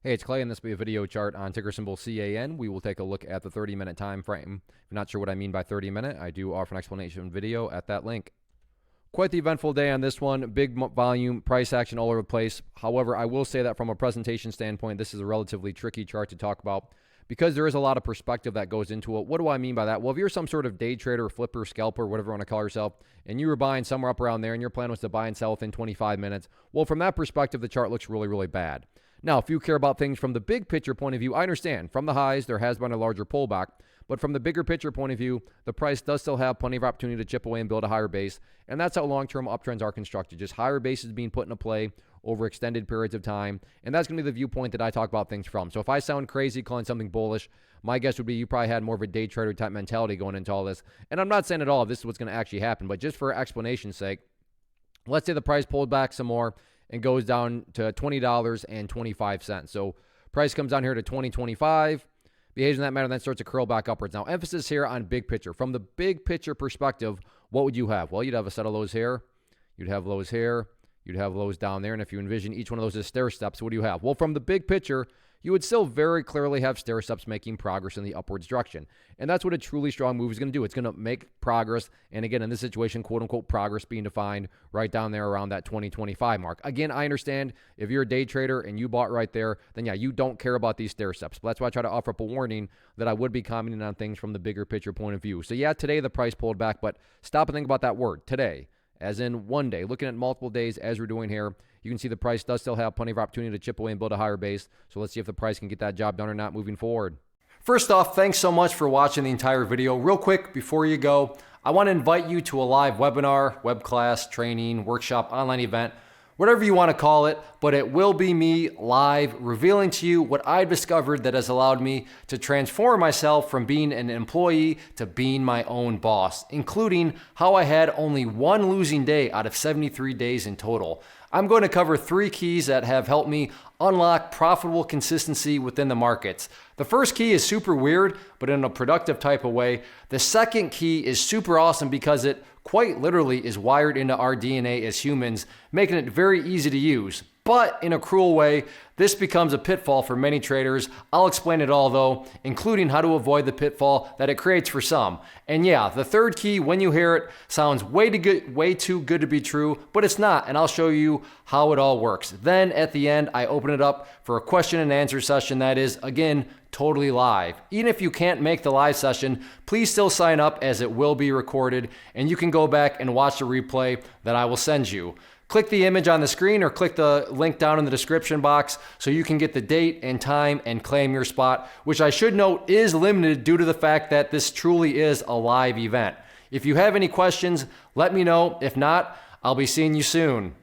Hey, it's Clay, and this will be a video chart on ticker symbol CAN. We will take a look at the 30-minute time frame. If you're not sure what I mean by 30-minute, I do offer an explanation video at that link. Quite the eventful day on this one. Big volume, price action all over the place. However, I will say that from a presentation standpoint, this is a relatively tricky chart to talk about because there is a lot of perspective that goes into it. What do I mean by that? Well, if you're some sort of day trader, flipper, scalper, whatever you want to call yourself, and you were buying somewhere up around there and your plan was to buy and sell within 25 minutes, well, from that perspective, the chart looks really, really bad. Now, if you care about things from the big picture point of view, I understand. From the highs, there has been a larger pullback. But from the bigger picture point of view, the price does still have plenty of opportunity to chip away and build a higher base. And that's how long-term uptrends are constructed. Just higher bases being put into play over extended periods of time. And that's going to be the viewpoint that I talk about things from. So if I sound crazy calling something bullish, my guess would be you probably had more of a day trader type mentality going into all this. And I'm not saying at all this is what's going to actually happen. But just for explanation's sake, let's say the price pulled back some more and goes down to $20.25. So price comes down here to $20.25, behaves in that manner, and then starts to curl back upwards. Now, emphasis here on big picture. From the big picture perspective, what would you have? Well, you'd have a set of lows here. You'd have lows here. You'd have lows down there. And if you envision each one of those as stair steps, what do you have? Well, from the big picture, you would still very clearly have stair steps making progress in the upwards direction. And that's what a truly strong move is going to do. It's going to make progress. And again, in this situation, quote unquote, progress being defined right down there around that 2025 mark. Again, I understand if you're a day trader and you bought right there, then yeah, you don't care about these stair steps. But that's why I try to offer up a warning that I would be commenting on things from the bigger picture point of view. So yeah, today the price pulled back, but stop and think about that word, today, as in one day. Looking at multiple days as we're doing here, you can see the price does still have plenty of opportunity to chip away and build a higher base. So let's see if the price can get that job done or not moving forward. First off, thanks so much for watching the entire video. Real quick, before you go, I want to invite you to a live webinar, web class, training, workshop, online event, whatever you want to call it, but it will be me live revealing to you what I've discovered that has allowed me to transform myself from being an employee to being my own boss, including how I had only one losing day out of 73 days in total. I'm going to cover 3 keys that have helped me unlock profitable consistency within the markets. The first key is super weird, but in a productive type of way. The second key is super awesome because it quite literally is wired into our DNA as humans, making it very easy to use. But in a cruel way, this becomes a pitfall for many traders. I'll explain it all though, including how to avoid the pitfall that it creates for some. And yeah, the third key, when you hear it, sounds way too good to be true, but it's not, and I'll show you how it all works. Then at the end, I open it up for a question and answer session that is, again, totally live. Even if you can't make the live session, please still sign up as it will be recorded, and you can go back and watch the replay that I will send you. Click the image on the screen or click the link down in the description box so you can get the date and time and claim your spot, which I should note is limited due to the fact that this truly is a live event. If you have any questions, let me know. If not, I'll be seeing you soon.